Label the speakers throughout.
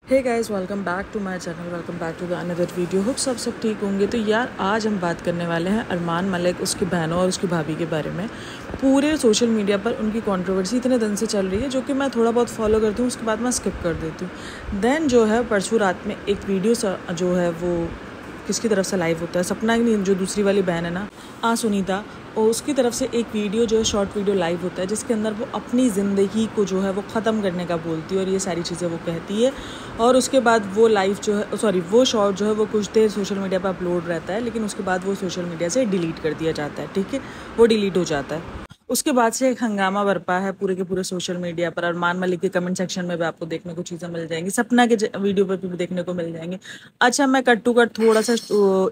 Speaker 1: Hey guys, welcome back to my channel. Welcome back to the another video. Hope सब ठीक होंगे। तो यार आज हम बात करने वाले हैं अरमान मलिक, उसकी बहनों और उसकी भाभी के बारे में। पूरे सोशल मीडिया पर उनकी कंट्रोवर्सी इतने दिन से चल रही है, जो कि मैं थोड़ा बहुत फॉलो करती हूँ, उसके बाद मैं स्किप कर देती हूँ। देन जो है परसों रात में एक वीडियो जो है वो किसकी तरफ से लाइव होता है, सपना की नहीं, जो दूसरी वाली बहन है ना, सुनीता, और उसकी तरफ से एक वीडियो जो है शॉर्ट वीडियो लाइव होता है, जिसके अंदर वो अपनी ज़िंदगी को जो है वो ख़त्म करने का बोलती है और ये सारी चीज़ें वो कहती है। और उसके बाद वो लाइव जो है वो शॉर्ट जो है वो कुछ देर सोशल मीडिया पर अपलोड रहता है, लेकिन उसके बाद वो सोशल मीडिया से डिलीट कर दिया जाता है। ठीक है, वो डिलीट हो जाता है। उसके बाद से एक हंगामा बरपा है पूरे के पूरे सोशल मीडिया पर। अरमान मलिक के कमेंट सेक्शन में भी आपको देखने को चीज़ें मिल जाएंगी, सपना के वीडियो पर भी देखने को मिल जाएंगे। अच्छा, मैं कट टू कट थोड़ा सा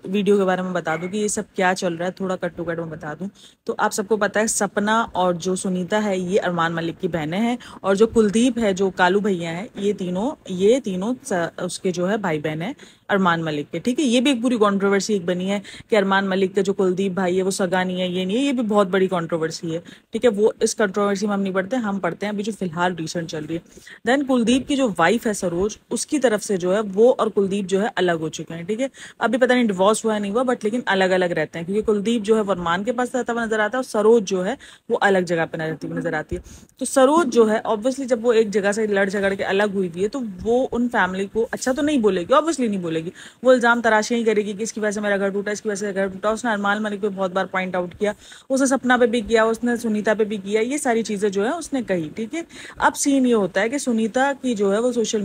Speaker 1: वीडियो के बारे में बता दूं कि ये सब क्या चल रहा है। थोड़ा कट टू कट में बता दूं तो आप सबको पता है, सपना और जो सुनीता है ये अरमान मलिक की बहनें हैं, और जो कुलदीप है, जो कालू भैया हैं, ये तीनों उसके जो है भाई बहन है अरमान मलिक के। ठीक है, ये भी एक पूरी कंट्रोवर्सी एक बनी है कि अरमान मलिक का जो कुलदीप भाई है वो सगा नहीं है, ये नहीं है, ये भी बहुत बड़ी कंट्रोवर्सी है। ठीक है, वो इस कंट्रोवर्सी में हम नहीं पढ़ते, हम पढ़ते हैं अभी जो फिलहाल रिसेंट चल रही है। देन कुलदीप की जो वाइफ है सरोज, उसकी तरफ से जो है वो और कुलदीप जो है अलग हो चुके हैं। ठीक है, अभी पता नहीं डिवोर्स हुआ नहीं हुआ, बट लेकिन अलग अलग रहते हैं, क्योंकि कुलदीप जो है वो अरमान के पास रहता हुआ नजर आता है, और सरोज जो है वो अलग जगह पे रहती हुई नजर आती है। तो सरोज जो है ऑब्वियसली जब वो एक जगह से लड़ झगड़ के अलग हुई है, तो वो उन फैमिली को अच्छा तो नहीं बोलेगी, ऑब्वियसली नहीं बोलेगी। वो इल्जाम तराशियां ही करेगी कि इसकी वजह से मेरा घर टूटा, इसकी वजह से घर टूटा। उसने अरमान मलिक पे बहुत बार पॉइंट आउट किया, उसने सपना पे भी किया, उसने सुनीता पे भी किया, ये सारी चीजें जो है उसने कही। ठीक है, अब सीन ये होता है कि सुनीता जो है वो सोशल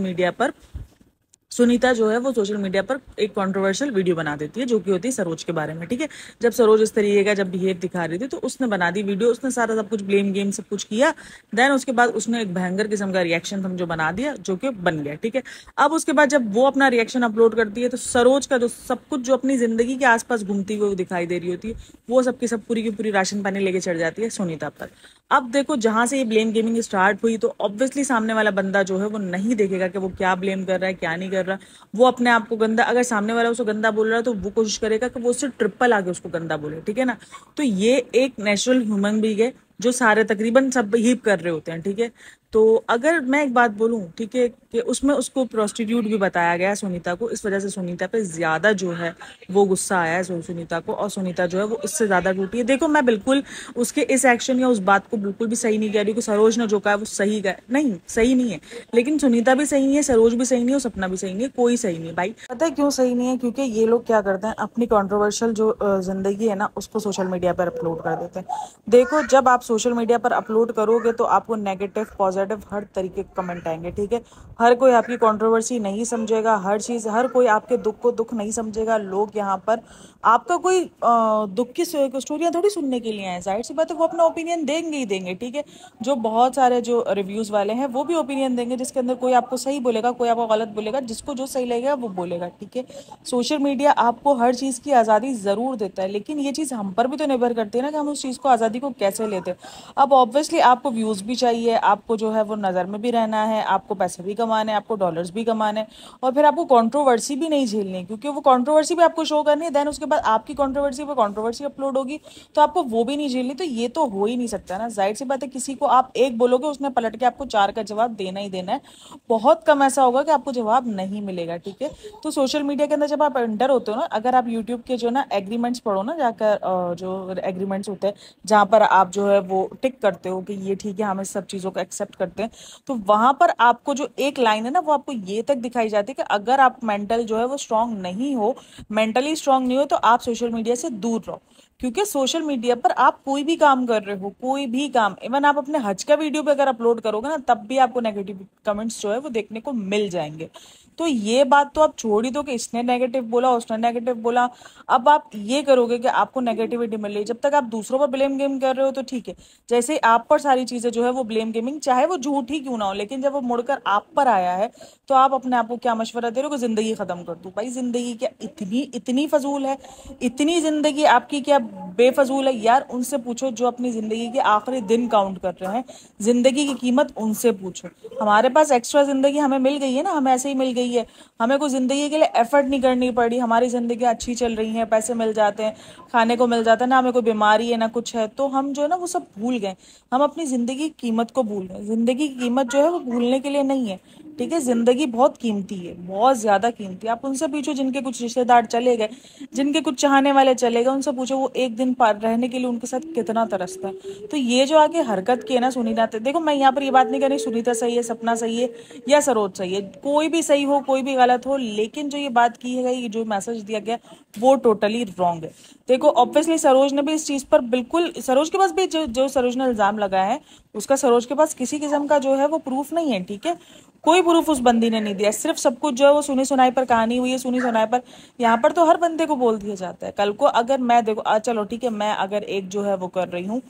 Speaker 1: मीडिया पर एक कंट्रोवर्शियल वीडियो बना देती है, जो कि होती है सरोज के बारे में। ठीक है, जब सरोज इस तरीके का जब बिहेव दिखा रही थी, तो उसने बना दी वीडियो, उसने सारा सब कुछ ब्लेम गेम सब कुछ किया। देन उसके बाद उसने एक भयंकर किस्म का रिएक्शन समझो बना दिया, जो कि बन गया। ठीक है, अब उसके बाद जब वो अपना रिएक्शन अपलोड करती है, तो सरोज का जो सब कुछ जो अपनी जिंदगी के आसपास घूमती हुई दिखाई दे रही होती है, वो सबकी सब पूरी की पूरी राशन पानी लेके चढ़ जाती है सुनीता पर। अब देखो, जहां से ये ब्लेम गेमिंग स्टार्ट हुई, तो ऑब्वियसली सामने वाला बंदा जो है वो नहीं देखेगा कि वो क्या ब्लेम कर रहा है क्या नहीं कर रहा। वो अपने आप को गंदा, अगर सामने वाला उसको गंदा बोल रहा है, तो वो कोशिश करेगा कि वो उससे ट्रिपल आगे उसको गंदा बोले। ठीक है ना, तो ये एक नेचुरल ह्यूमन बीइंग है, जो सारे तकरीबन सब ही कर रहे होते हैं। ठीक है, तो अगर मैं एक बात बोलूं, ठीक है, कि उसमें उसको प्रोस्टिट्यूट भी बताया गया सुनीता को, इस वजह से सुनीता पे ज्यादा जो है वो गुस्सा आया है सुनीता को, और सुनीता जो है वो इससे ज्यादा टूटी है। देखो, मैं बिल्कुल उसके इस एक्शन या उस बात को बिल्कुल भी सही नहीं कह रही कि सरोज ने जो कहा है वो सही कहा, नहीं सही नहीं है। लेकिन सुनीता भी सही नहीं है, सरोज भी सही नहीं है, और सपना भी सही नहीं है, कोई सही नहीं है भाई। पता है क्यों सही नहीं है? क्योंकि ये लोग क्या करते हैं, अपनी कंट्रोवर्शियल जो जिंदगी है ना, उसको सोशल मीडिया पर अपलोड कर देते हैं। देखो, जब आप सोशल मीडिया पर अपलोड करोगे तो आपको नेगेटिव पॉजिटिव हर तरीके के कमेंट आएंगे। ठीक है, हर कोई आपकी कंट्रोवर्सी नहीं समझेगा, हर कोई आपके दुख को दुख नहीं समझेगा। लोग यहाँ पर आपका कोई दुख की स्टोरियां थोड़ी सुनने के लिए आए, जाहिर सी बात है वो अपना ओपिनियन देंगे ही देंगे। ठीक है, जो बहुत सारे जो रिव्यूज वाले हैं वो भी ओपिनियन देंगे, जिसके अंदर कोई आपको सही बोलेगा, कोई आपको गलत बोलेगा, जिसको जो सही लगेगा वो बोलेगा। ठीक है, सोशल मीडिया आपको हर चीज की आजादी जरूर देता है, लेकिन ये चीज हम पर भी तो निर्भर करती है ना कि हम उस चीज को, आजादी को कैसे लेते हैं। अब ऑब्वियसली आपको व्यूज भी चाहिए, आपको जो है वो नजर में भी रहना है, आपको पैसे भी कमाने हैं, आपको डॉलर्स भी कमाने हैं, और फिर आपको कंट्रोवर्सी भी नहीं झेलनी है, क्योंकि वो कंट्रोवर्सी भी आपको शो करनी है। देन उसके बाद आपकी कंट्रोवर्सी पे कंट्रोवर्सी अपलोड होगी, तो आपको वो भी नहीं झेलनी। तो ये तो हो ही नहीं सकता ना, जाहिर सी बात है। किसी को आप एक बोलोगे, उसने पलट के आपको चार का जवाब देना ही देना है। बहुत कम ऐसा होगा कि आपको जवाब नहीं मिलेगा। ठीक है, तो सोशल मीडिया के अंदर जब आप एंटर होते हो ना, अगर आप यूट्यूब के जो ना एग्रीमेंट्स पढ़ो ना जाकर, जो एग्रीमेंट्स होते हैं जहां पर आप जो है वो टिक करते हो कि ये ठीक है, हम इस सब चीजों को एक्सेप्ट करते हैं, तो वहां पर आपको जो एक लाइन है ना, वो आपको ये तक दिखाई जाती है कि अगर आप मेंटल जो है वो स्ट्रांग नहीं हो, मेंटली स्ट्रांग नहीं हो, तो आप सोशल मीडिया से दूर रहो। क्योंकि सोशल मीडिया पर आप कोई भी काम कर रहे हो, कोई भी काम, इवन आप अपने हज का वीडियो भी अगर अपलोड करोगे ना, तब भी आपको नेगेटिव कमेंट्स जो है वो देखने को मिल जाएंगे। तो ये बात तो आप छोड़ ही दो कि इसने नेगेटिव बोला, उसने नेगेटिव बोला। अब आप ये करोगे कि आपको नेगेटिविटी मिल रही है, जब तक आप दूसरों पर ब्लेम गेम कर रहे हो तो ठीक है। जैसे आप पर सारी चीजें जो है वो ब्लेम गेमिंग, चाहे वो झूठी क्यों ना हो, लेकिन जब वो मुड़कर आप पर आया है, तो आप अपने आप को क्या मशवरा दे रहे हो कि जिंदगी खत्म कर दो। भाई जिंदगी क्या इतनी इतनी फजूल है? इतनी जिंदगी आपकी क्या बेफजूल है यार? उनसे पूछो जो अपनी जिंदगी के आखिरी दिन काउंट कर रहे हैं, जिंदगी की कीमत उनसे पूछो। हमारे पास एक्स्ट्रा जिंदगी हमें मिल गई है ना, हमें ऐसे ही मिल गई है, हमें कोई जिंदगी के लिए एफर्ट नहीं करनी पड़ी, हमारी जिंदगी अच्छी चल रही है, पैसे मिल जाते हैं, खाने को मिल जाता है ना, हमें कोई बीमारी है ना कुछ है, तो हम जो है ना वो सब भूल गए। हम अपनी जिंदगी की कीमत को भूल गए। जिंदगी की कीमत जो है वो भूलने के लिए नहीं है। ठीक है, जिंदगी बहुत कीमती है, बहुत ज्यादा कीमती है। आप उनसे पूछो जिनके कुछ रिश्तेदार चले गए, जिनके कुछ चाहने वाले चले गए, उनसे पूछो वो एक दिन पार रहने के लिए उनके साथ कितना तरसता है। तो ये जो आगे हरकत की है ना सुनीता, देखो मैं यहाँ पर ये बात नहीं कर रही सुनीता सही है, सपना सही है या सरोज सही है, कोई भी सही हो कोई भी गलत हो, लेकिन जो ये बात की है, ये जो मैसेज दिया गया वो टोटली रॉन्ग है। देखो ऑब्वियसली सरोज ने भी इस चीज पर बिल्कुल, सरोज के पास भी जो सरोज ने इल्जाम लगाया है उसका सरोज के पास किसी किस्म का जो है वो प्रूफ नहीं है, ठीक है, कोई प्रूफ उस बंदी ने नहीं दिया, सिर्फ सब कुछ जो है वो सुनी सुनाई पर कहानी हुई है, सुनी सुनाई पर। यहाँ पर तो हर बंदे को बोल दिया जाता है। कल को अगर मैं देखो चलो ठीक है, मैं अगर एक जो है वो कर रही हूँ,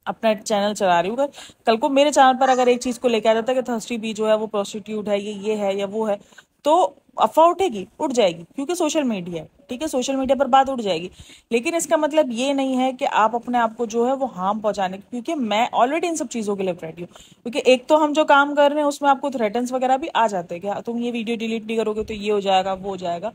Speaker 1: अपना चैनल चला रही हूँ, अगर कल को मेरे चैनल पर अगर एक चीज को लेकर आ जाता है कि थर्स्टी बी जो है वो प्रोस्टिट्यूट है, ये है या वो है, तो अफवाह उठेगी, उठ जाएगी, क्योंकि सोशल मीडिया है, ठीक है, सोशल मीडिया पर बात उठ जाएगी। लेकिन इसका मतलब ये नहीं है कि आप अपने आप को जो है वो हार्म पहुंचाने, क्योंकि मैं ऑलरेडी इन सब चीजों के लिए रेडी हूँ। क्योंकि एक तो हम जो काम कर रहे हैं उसमें आपको थ्रेटन्स वगैरह भी आ जाते हैं कि तुम ये वीडियो डिलीट नहीं करोगे तो ये हो जाएगा वो हो जाएगा।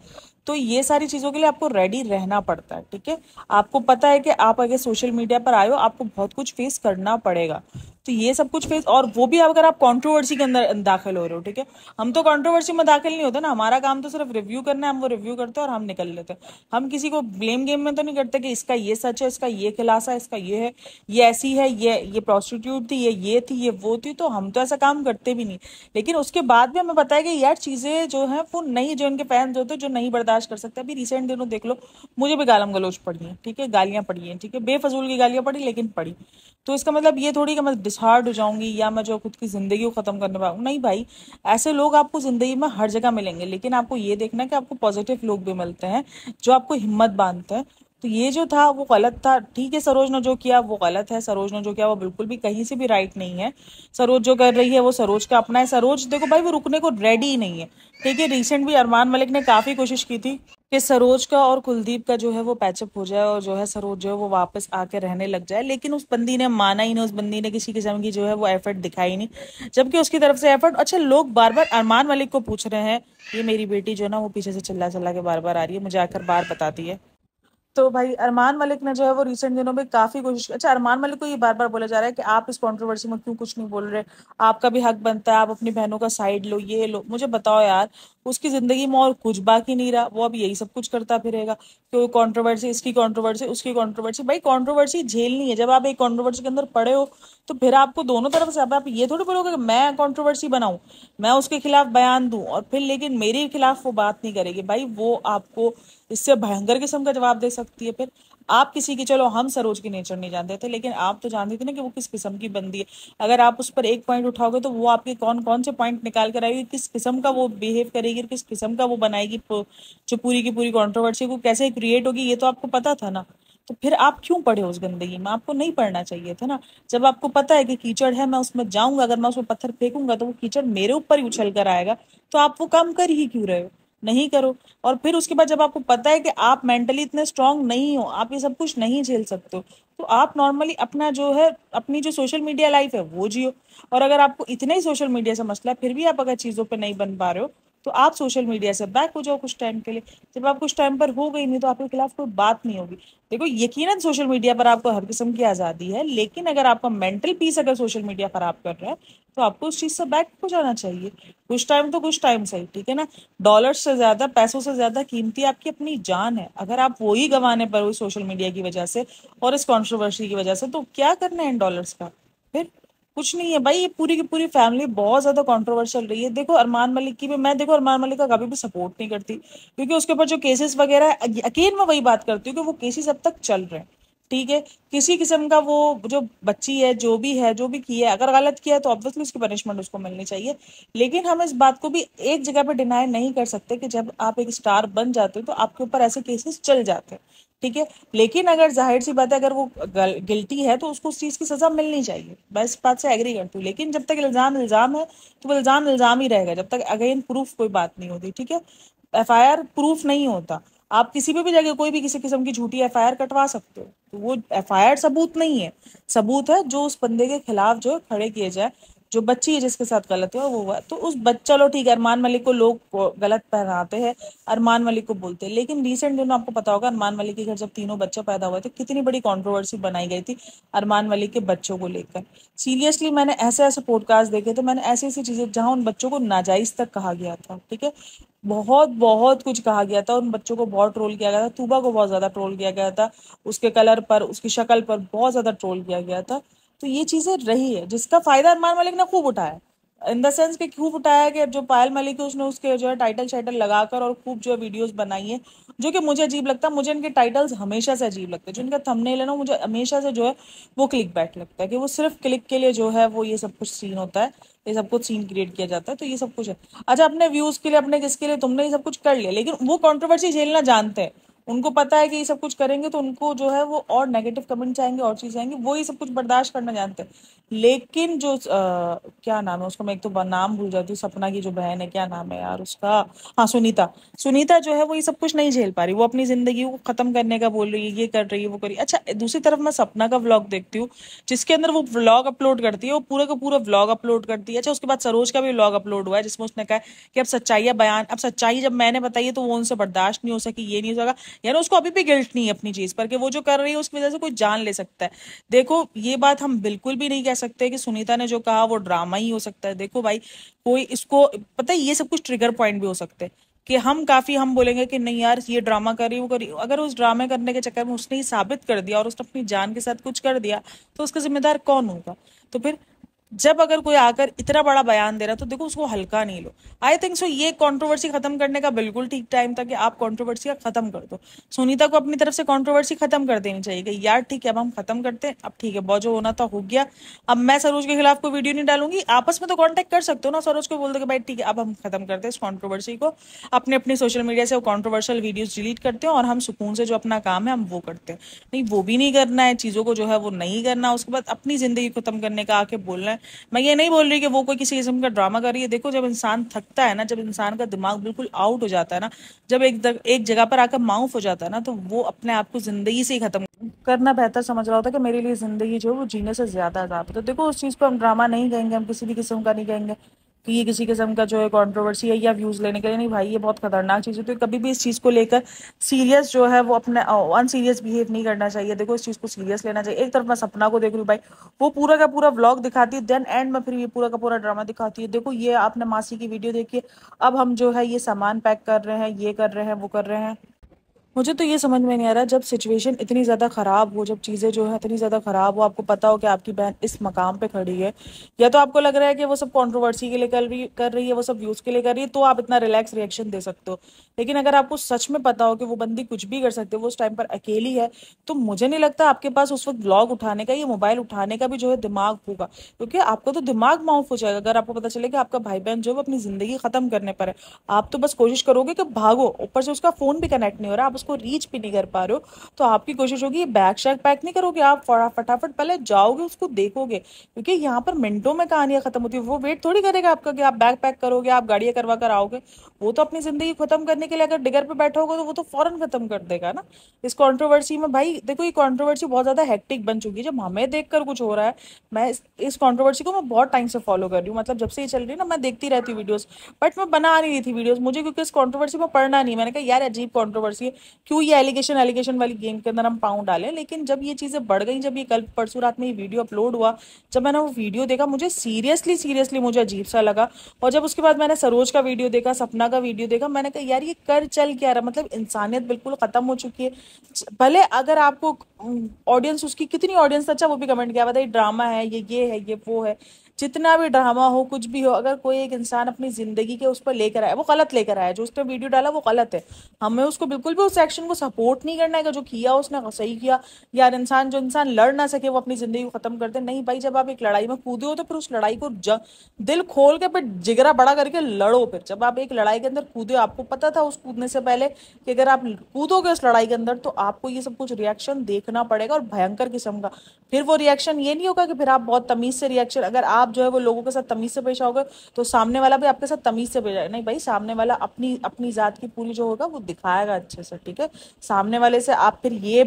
Speaker 1: तो ये सारी चीजों के लिए आपको रेडी रहना पड़ता है, ठीक है। आपको पता है कि आप अगर सोशल मीडिया पर आए हो आपको बहुत कुछ फेस करना पड़ेगा। तो ये सब कुछ फेस, और वो भी अगर आप कंट्रोवर्सी के अंदर दाखिल हो रहे हो, ठीक है। हम तो कंट्रोवर्सी में दाखिल नहीं होते ना, हमारा काम तो सिर्फ रिव्यू करना है, हम वो रिव्यू करते हैं और हम निकल लेते हैं। हम किसी को ब्लेम गेम में तो नहीं करते कि इसका ये सच है, इसका ये खिलासा है, इसका ये है, ये ऐसी है, ये प्रोस्टिट्यूट थी, ये थी, ये वो थी, तो हम तो ऐसा काम करते भी नहीं। लेकिन उसके बाद भी हमें पता है कि यार चीजें जो है वो नहीं, जो इनके फैंस होते हैं जो नहीं बर्दाश्त कर सकते। अभी रिसेंट दिनों देख लो, मुझे भी गालम गलोच पड़ी है, ठीक है, गालियां पड़ी हैं, ठीक है, बेफजूल की गालियां पड़ी लेकिन पड़ी। तो इसका मतलब ये थोड़ी कि मैं डिसहार्ड हो जाऊंगी या मैं जो खुद की जिंदगी को खत्म करने पाऊँ, नहीं भाई। ऐसे लोग आपको जिंदगी में हर जगह मिलेंगे, लेकिन आपको ये देखना है कि आपको पॉजिटिव लोग भी मिलते हैं जो आपको हिम्मत बांधते हैं। तो ये जो था वो गलत था, ठीक है, सरोज ने जो किया वो गलत है, सरोज ने जो किया वो बिल्कुल भी कहीं से भी राइट नहीं है। सरोज जो कर रही है वो सरोज का अपना है, सरोज देखो भाई वो रुकने को रेडी ही नहीं है, ठीक है। रिसेंट भी अरमान मलिक ने काफी कोशिश की थी कि सरोज का और कुलदीप का जो है वो पैचअप हो जाए और जो है सरोज जो है वो वापस आके रहने लग जाए, लेकिन उस बंदी ने माना ही नहीं, उस बंदी ने किसी किस्म की जो है वो एफर्ट दिखाई नहीं। जबकि उसकी तरफ से एफर्ट, अच्छा लोग बार बार अरमान मलिक को पूछ रहे हैं, ये मेरी बेटी जो है ना वो पीछे से चिल्ला चिल्ला के बार बार आ रही है, मुझे आकर बार बताती है। तो भाई अरमान मलिक ने जो है वो रिसेंट दिनों में काफी कोशिश, अच्छा अरमान मलिक को ये बार बार बोला जा रहा है कि आप इस कंट्रोवर्सी में क्यों कुछ नहीं बोल रहे, आपका भी हक बनता है, आप अपनी बहनों का साइड लो, ये लो। मुझे बताओ यार, उसकी जिंदगी में और कुछ बाकी नहीं रहा, वो अब यही सब कुछ करता फिरेगा कि कंट्रोवर्सी, इसकी कंट्रोवर्सी, उसकी कंट्रोवर्सी। भाई कंट्रोवर्सी झेलनी है, जब आप एक कंट्रोवर्सी के अंदर पड़े हो तो फिर आपको दोनों तरफ से, अब आप ये थोड़ी बोलोगे कि मैं कंट्रोवर्सी बनाऊं, मैं उसके खिलाफ बयान दूं और फिर लेकिन मेरे खिलाफ वो बात नहीं करेगी, भाई वो आपको इससे भयंकर किस्म का जवाब दे सकती है। फिर आप किसी की, चलो हम सरोज की नेचर नहीं जानते थे, लेकिन आप तो जानते थे ना कि वो किस किस्म की बंदी है। अगर आप उस पर एक पॉइंट उठाओगे तो वो आपके कौन कौन से पॉइंट निकाल कर आएगी, किस किस्म का वो बिहेव करेगी, किस किस्म का वो बनाएगी, जो पूरी की पूरी कंट्रोवर्सी को कैसे क्रिएट होगी, ये तो आपको पता था ना। तो फिर आप क्यों पढ़े उस गंदगी में, आपको नहीं पढ़ना चाहिए था ना। जब आपको पता है कि कीचड़ है, मैं उसमें जाऊंगा, अगर मैं उसमें पत्थर फेंकूंगा तो वो कीचड़ मेरे ऊपर ही उछल कर आएगा, तो आप वो काम कर ही क्यों रहे हो, नहीं करो। और फिर उसके बाद जब आपको पता है कि आप मेंटली इतने स्ट्रांग नहीं हो, आप ये सब कुछ नहीं झेल सकते हो, तो आप नॉर्मली अपना जो है, अपनी जो सोशल मीडिया लाइफ है वो जियो। और अगर आपको इतना ही सोशल मीडिया से मसला है फिर भी आप अगर चीजों पे नहीं बन पा रहे हो, तो आप सोशल मीडिया से बैक हो जाओ कुछ टाइम के लिए। जब आप कुछ टाइम पर हो गई नहीं तो आपके खिलाफ कोई बात नहीं होगी। देखो यकीनन सोशल मीडिया पर आपको हर किस्म की आजादी है, लेकिन अगर आपका मेंटल पीस अगर सोशल मीडिया खराब कर रहा है तो आपको उस चीज से बैक हो जाना चाहिए। कुछ टाइम तो कुछ टाइम सही, ठीक है ना। डॉलर से ज्यादा, पैसों से ज्यादा कीमती आपकी अपनी जान है। अगर आप वही गंवाने पर हुई सोशल मीडिया की वजह से और इस कंट्रोवर्सी की वजह से, तो क्या करना है इन डॉलर्स का, फिर कुछ नहीं है भाई। ये पूरी की पूरी फैमिली बहुत ज्यादा कंट्रोवर्शियल रही है। देखो अरमान मलिक की भी, मैं देखो अरमान मलिक का कभी भी सपोर्ट नहीं करती, क्योंकि उसके ऊपर जो केसेस वगैरह है, अकेले मैं वही बात करती हूँ कि वो केसेस अब तक चल रहे हैं, ठीक है। किसी किस्म का वो जो बच्ची है, जो भी है, जो भी किया है, अगर गलत किया है तो ऑब्वियसली उसकी पनिशमेंट उसको मिलनी चाहिए। लेकिन हम इस बात को भी एक जगह पे डिनाई नहीं कर सकते कि जब आप एक स्टार बन जाते हो तो आपके ऊपर ऐसे केसेस चल जाते हैं, ठीक है। लेकिन अगर जाहिर सी बात है, अगर वो गिल्टी है तो उसको उस चीज की सजा मिलनी चाहिए, मैं इस बात से एग्री करती हूँ। लेकिन जब तक इल्जाम इल्जाम है तो वो इल्जाम इल्जाम ही रहेगा, जब तक अगेन प्रूफ कोई बात नहीं होती, ठीक है। एफआईआर प्रूफ नहीं होता, आप किसी पे भी जगह कोई भी किसी किस्म की झूठी एफआईआर कटवा सकते हो, तो वो एफआईआर सबूत नहीं है, सबूत है जो उस बंदे के खिलाफ जो खड़े किए जाए। जो बच्ची है जिसके साथ गलत है वो हुआ। तो उस चलो ठीक है, अरमान मलिक को लोग गलत पहनाते हैं, अरमान मलिक को बोलते हैं, लेकिन रिसेंट दिनों आपको पता होगा अरमान मलिक के घर जब तीनों बच्चे पैदा हुए थे कितनी बड़ी कंट्रोवर्सी बनाई गई थी अरमान मलिक के बच्चों को लेकर। सीरियसली मैंने ऐसे ऐसे पॉडकास्ट देखे थे, मैंने ऐसी ऐसी चीजें जहां उन बच्चों को नाजायज तक कहा गया था, ठीक है, बहुत बहुत कुछ कहा गया था, उन बच्चों को बहुत ट्रोल किया गया था, तूबा को बहुत ज्यादा ट्रोल किया गया था, उसके कलर पर, उसकी शक्ल पर बहुत ज्यादा ट्रोल किया गया था। तो ये चीजें रही है जिसका फायदा अरमान मलिक ने खूब उठाया, इन द सेंस कि खूब उठाया कि जो पायल मलिक है उसने उसके जो है टाइटल शाइटल लगाकर और खूब जो है वीडियोस बनाई है, जो कि मुझे अजीब लगता है। मुझे इनके टाइटल्स हमेशा से अजीब लगते हैं, जो इनका थंबनेल है ना मुझे हमेशा से जो है वो क्लिक बैट लगता है, कि वो सिर्फ क्लिक के लिए जो है वो ये सब कुछ सीन होता है, ये सब कुछ सीन क्रिएट किया जाता है, तो ये सब कुछ है। अच्छा, अपने व्यूज के लिए, अपने किसके लिए तुमने ये सब कुछ कर लिया, लेकिन वो कंट्रोवर्सी झेलना जानते हैं, उनको पता है कि ये सब कुछ करेंगे तो उनको जो है वो और नेगेटिव कमेंट्स आएंगे और चीजें आएंगी, वो ये सब कुछ बर्दाश्त करना जानते हैं। लेकिन जो क्या नाम है उसका, मैं एक तो नाम भूल जाती हूँ, सपना की जो बहन है, क्या नाम है यार उसका, हाँ सुनीता, सुनीता जो है वो ये सब कुछ नहीं झेल पा रही, वो अपनी जिंदगी को खत्म करने का बोल रही है, ये कर रही है, वो कर रही है। अच्छा, दूसरी तरफ मैं सपना का व्लॉग देखती हूँ जिसके अंदर वो व्लॉग अपलोड करती है, वो पूरा का पूरा व्लॉग अपलोड करती है। अच्छा, उसके बाद सरोज का भी व्लॉग अपलोड हुआ है जिसमें उसने कहा कि अब सच्चाई बयान, अब सच्चाई जब मैंने बताई है तो वो उनसे बर्दाश्त नहीं हो सकी, ये नहीं हो सका, यानी उसको अभी भी गिल्ट नहीं है अपनी चीज पर कि वो जो कर रही है उसकी वजह से कोई जान ले सकता है। देखो, ये बात हम बिल्कुल भी नहीं कह सकते कि सुनीता ने जो कहा वो ड्रामा ही हो सकता है। देखो भाई, कोई इसको पता है, ये सब कुछ ट्रिगर पॉइंट भी हो सकते हैं कि हम बोलेंगे कि नहीं यार ये ड्रामा कर रही, वो कर रही, अगर उस ड्रामे करने के चक्कर में उसने ही साबित कर दिया और उसने अपनी जान के साथ कुछ कर दिया तो उसका जिम्मेदार कौन होगा। तो फिर जब अगर कोई आकर इतना बड़ा बयान दे रहा तो देखो उसको हल्का नहीं लो। आई थिंक सो ये कंट्रोवर्सी खत्म करने का बिल्कुल ठीक टाइम था कि आप कंट्रोवर्सी खत्म कर दो। सुनीता को अपनी तरफ से कंट्रोवर्सी खत्म कर देनी चाहिए कि यार ठीक है अब हम खत्म करते हैं, अब ठीक है बहुत जो होना था हो गया, अब मैं सरोज के खिलाफ कोई वीडियो नहीं डालूंगी। आपस में तो कांटेक्ट कर सकते हो ना, सरोज को बोल दो कि भाई ठीक है अब हम खत्म करते हैं इस कंट्रोवर्सी को, अपने अपने सोशल मीडिया से वो कंट्रोवर्शियल वीडियोस डिलीट करते हैं और हम सुकून से जो अपना काम है हम वो करते हैं। नहीं, वो भी नहीं करना है, चीजों को जो है वो नहीं करना, उसके बाद अपनी जिंदगी खत्म करने का आके बोलना है। मैं ये नहीं बोल रही कि वो कोई किसी किस्म का ड्रामा कर रही है। देखो, जब इंसान थकता है ना, जब इंसान का दिमाग बिल्कुल आउट हो जाता है ना, जब एक जगह पर आकर माउफ हो जाता है ना, तो वो अपने आप को जिंदगी से ही खत्म करना बेहतर समझ रहा होता है कि मेरे लिए जिंदगी जो है वो जीने से ज्यादा अजाब है। तो देखो, उस चीज को हम ड्रामा नहीं कहेंगे, हम किसी भी किस्म का नहीं कहेंगे कि ये किसी किस्म का जो है कंट्रोवर्सी है या व्यूज लेने के लिए। नहीं भाई, ये बहुत खतरनाक चीज है, तो कभी भी इस चीज को लेकर सीरियस जो है वो अपने अनसीरियस बिहेव नहीं करना चाहिए। देखो, इस चीज को सीरियस लेना चाहिए। एक तरफ मैं सपना को देख रही हूँ भाई, वो पूरा का पूरा व्लॉग दिखाती है, देन एंड में फिर ये पूरा का पूरा ड्रामा दिखाती है। देखो, ये आपने मासी की वीडियो देखी, अब हम जो है ये सामान पैक कर रहे हैं, ये कर रहे हैं, वो कर रहे हैं। मुझे तो ये समझ में नहीं आ रहा, जब सिचुएशन इतनी ज्यादा खराब हो, जब चीजें जो है इतनी ज्यादा खराब हो, आपको पता हो कि आपकी बहन इस मकाम पे खड़ी है, या तो आपको लग रहा है कि वो सब कंट्रोवर्सी के लिए कर रही है, वो सब व्यूज के लिए कर रही है, तो आप इतना रिलैक्स रिएक्शन दे सकते हो। लेकिन अगर आपको सच में पता हो कि वो बंदी कुछ भी कर सकती है, वो उस टाइम पर अकेली है, तो मुझे नहीं लगता आपके पास उस वक्त व्लॉग उठाने का, ये मोबाइल उठाने का भी जो है दिमाग होगा, क्योंकि आपको तो दिमाग माउफ हो जाएगा अगर आपको पता चले कि आपका भाई बहन जो है वो अपनी जिंदगी खत्म करने पर है। आप तो बस कोशिश करोगे कि भागो, ऊपर से उसका फोन भी कनेक्ट नहीं हो रहा, आप उसको रीच भी नहीं कर पा रहे हो, तो आपकी कोशिश होगी ये बैग शैग पैक नहीं करोगे, आप फटाफट पहले जाओगे, उसको देखोगे, क्योंकि यहाँ पर मिनटों में कहानियां खत्म होती है। वो वेट थोड़ी करेगा आपका कि आप बैग पैक करोगे, आप गाड़ियां करवा कर आओगे। वो तो अपनी जिंदगी खत्म करने के लिए अगर डिगर पे बैठा होगा तो वो तो फौरन खत्म कर देगा ना। इस कंट्रोवर्सी में भाई देखो, ये कंट्रोवर्सी बहुत ज्यादा हेक्टिक बन चुकी है, जब हमें देखकर कुछ हो रहा है। मैं इस कंट्रोवर्सी को मैं बहुत टाइम से फॉलो कर रही हूँ, मतलब जब से ये चल रही है ना, मैं देखती रहती हूँ वीडियोस, बट मैं बना नहीं रही थी वीडियोस, मुझे क्योंकि इस कंट्रोवर्सी में पढ़ना नहीं। मैंने कहा यार अजीब कंट्रोवर्सी है, क्यों ये एलिगेशन वाली गेम के अंदर हम पाँव डालें। लेकिन जब ये चीजें बढ़ गई, जब ये कल परसों रात में ये वीडियो अपलोड हुआ, जब मैंने वो वीडियो देखा, मुझे सीरियसली मुझे अजीब सा लगा। और जब उसके बाद मैंने सरोज का वीडियो देखा, सपना का वीडियो देखा, मैंने कहा यार ये कर चल क्या रहा, मतलब इंसानियत बिल्कुल खत्म हो चुकी है। भले अगर आपको ऑडियंस, उसकी कितनी ऑडियंस, अच्छा वो भी कमेंट किया बताइए ड्रामा है, ये है, ये वो है, जितना भी ड्रामा हो, कुछ भी हो, अगर कोई एक इंसान अपनी जिंदगी के उस पर लेकर आया, वो गलत लेकर आया, जो उसने वीडियो डाला वो गलत है। हमें उसको बिल्कुल भी उस एक्शन को सपोर्ट नहीं करना है कि जो किया उसने सही किया। यार इंसान, जो इंसान लड़ ना सके वो अपनी जिंदगी को खत्म कर दे, नहीं भाई, जब आप एक लड़ाई में कूदे हो तो फिर उस लड़ाई को दिल खोल के, फिर जिगरा बड़ा करके लड़ो। फिर जब आप एक लड़ाई के अंदर कूदे, आपको पता था उस कूदने से पहले कि अगर आप कूदोगे उस लड़ाई के अंदर तो आपको ये सब कुछ रिएक्शन देखना पड़ेगा, और भयंकर किस्म का। फिर वो रिएक्शन ये नहीं होगा कि फिर आप बहुत तमीज से रिएक्शन, अगर आप आप जो है वो लोगों के साथ तमीज से पेश आओगे तो सामने वाला भी आपके साथ तमीज से पेश आएगा। नहीं भाई, सामने वाला अपनी अपनी जात की पूरी जो होगा वो दिखाएगा अच्छे से, ठीक है। सामने वाले से आप फिर ये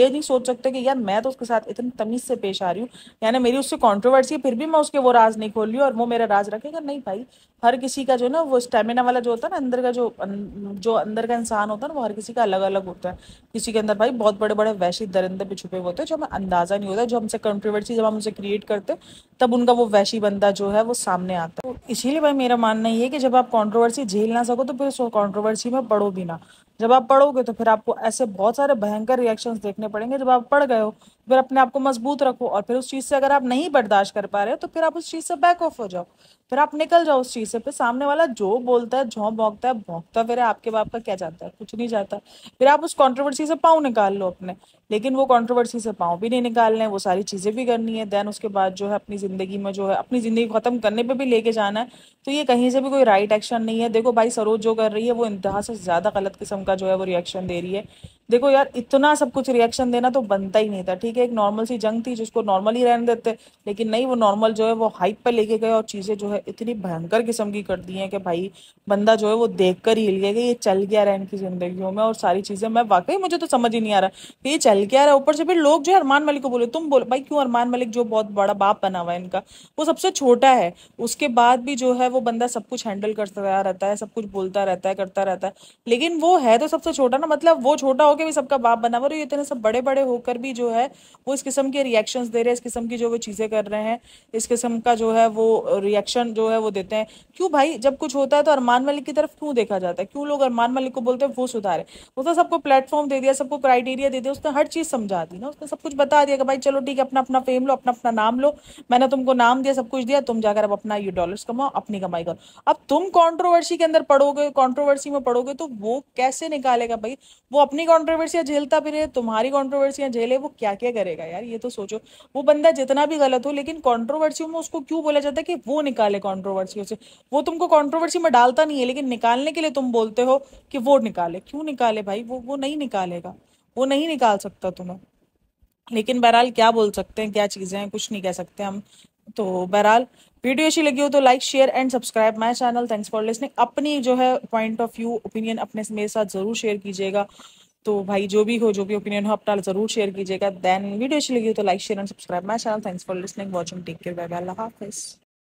Speaker 1: नहीं सोच सकते कि यार मैं तो उसके साथ इतनी तमीज से पेश आ रही हूँ, यानी मेरी उससे कंट्रोवर्सी है फिर भी मैं उसके वो राज नहीं खोल रही हूँ और वो मेरा राज रखेगा। नहीं भाई, हर किसी का जो ना वो स्टेमिना वाला जो होता है ना, अंदर का जो अंदर का इंसान होता है ना, वो हर किसी का अलग अलग होता है। किसी के अंदर भाई बहुत बड़े बड़े वैशी दरिंदे भी छुपे हुए होते हैं जो हमें अंदाजा नहीं होता, जो हमसे कंट्रोवर्सी जब हम उसे क्रिएट करते हैं तब उनका वो वैशी बंदा जो है वो सामने आता है। तो इसीलिए भाई मेरा मानना ये है कि जब आप कंट्रोवर्सी झेल ना सको तो फिर उस कंट्रोवर्सी में पढ़ो भी ना। जब आप पढ़ोगे तो फिर आपको ऐसे बहुत सारे भयंकर रिएक्शंस देखने पड़ेंगे। जब आप पढ़ गए हो फिर अपने आप को मजबूत रखो, और फिर उस चीज से अगर आप नहीं बर्दाश्त कर पा रहे हो तो फिर आप उस चीज से बैक ऑफ हो जाओ, फिर आप निकल जाओ उस चीज से। फिर सामने वाला जो बोलता है, जो भौंकता फिर है, आपके बाप का क्या जाता है, कुछ नहीं जाता। फिर आप उस कंट्रोवर्सी से पाँव निकाल लो अपने, लेकिन वो कंट्रोवर्सी से पाँव भी नहीं निकालने हैं, वो सारी चीजें भी करनी है। देन उसके बाद जो है अपनी जिंदगी में जो है अपनी जिंदगी खत्म करने पे भी लेके जाना है। तो ये कहीं से भी कोई राइट एक्शन नहीं है। देखो भाई, सरोज जो कर रही है वो इंतहा से ज्यादा गलत किस्म का जो है वो रिएक्शन दे रही है। देखो यार, इतना सब कुछ रिएक्शन देना तो बनता ही नहीं था, ठीक है। एक नॉर्मल सी जंग थी जिसको नॉर्मल ही रहने देते, लेकिन नहीं, वो नॉर्मल जो है वो हाइप पे लेके गए और चीजें जो है इतनी भयंकर किस्म की कर दी हैं कि भाई बंदा जो है वो देख कर ही हिल गया कि ये चल क्या रहा है इनकी जिंदगियों में। और सारी चीजें मैं वाकई मुझे तो समझ ही नहीं आ रहा कि ये चल क्या रहा है। ऊपर से फिर लोग जो है अरमान मलिक को बोले, तुम बोलो भाई क्यों? अरमान मलिक जो बहुत बड़ा बाप बना हुआ है इनका, वो सबसे छोटा है, उसके बाद भी जो है वो बंदा सब कुछ हैंडल करता रहता है, सब कुछ बोलता रहता है, करता रहता है। लेकिन वो है तो सबसे छोटा ना, मतलब वो छोटा होकर भी सबका बाप बना हुआ है। और ये इतने सब बड़े बड़े होकर भी जो है वो इस किस्म के रिएक्शंस दे रहे हैं, इस किस्म की जो वो चीजें कर रहे हैं, इस किस्म का जो है वो रिएक्शन जो है वो देते हैं। क्यों भाई? जब कुछ होता है तो अरमान मलिक की तरफ क्यों देखा जाता है? क्यों लोग अरमान मलिक को बोलते हैं वो सुधारे? उसने सबको प्लेटफॉर्म दे दिया, सबको क्राइटेरिया दे दिया, उसने हर चीज समझा दी ना, उसने सब कुछ बता दिया कि भाई चलो ठीक है, अपना अपना फेम लो, अपना अपना नाम लो, मैंने तुमको नाम दिया, सब कुछ दिया, तुम जाकर अब अपना ये डॉलर्स कमाओ, अपनी कमाई करो। अब तुम कंट्रोवर्सी के अंदर पड़ोगे, कंट्रोवर्सी में पड़ोगे तो वो कैसे निकालेगा भाई? वो अपनी कंट्रोवर्सियां झेलता फिरे, तुम्हारी कंट्रोवर्सियां झेले, वो क्या क्या करेगा यार, ये तो सोचो। वो बंदा जितना भी गलत हो, लेकिन कंट्रोवर्सी में उसको क्यों बोला जाता है कि वो निकाले कंट्रोवर्सियों से? वो तुमको कंट्रोवर्सी में डालता नहीं है, लेकिन निकालने के लिए तुम बोलते हो कि वो निकाले। क्यों निकाले भाई? वो नहीं निकालेगा, वो नहीं निकाल सकता तुम्हें। लेकिन बहरहाल क्या बोल सकते हैं, क्या चीजें हैं, कुछ नहीं कह सकते हम। तो बहरहाल वीडियो अच्छी लगी हो तो like share and subscribe my channel. Thanks for listening. अपनी जो है पॉइंट ऑफ व्यू, ओपिनियन अपने मेरे साथ जरूर शेयर कीजिएगा। तो भाई जो भी हो, जो भी ओपिनियन हो अपना जरूर शेयर कीजिएगा। देन वीडियो अच्छी लगी हो तो like share and subscribe my channel. Thanks for listening, watching, take care, bye bye, अल्लाह हाफिज।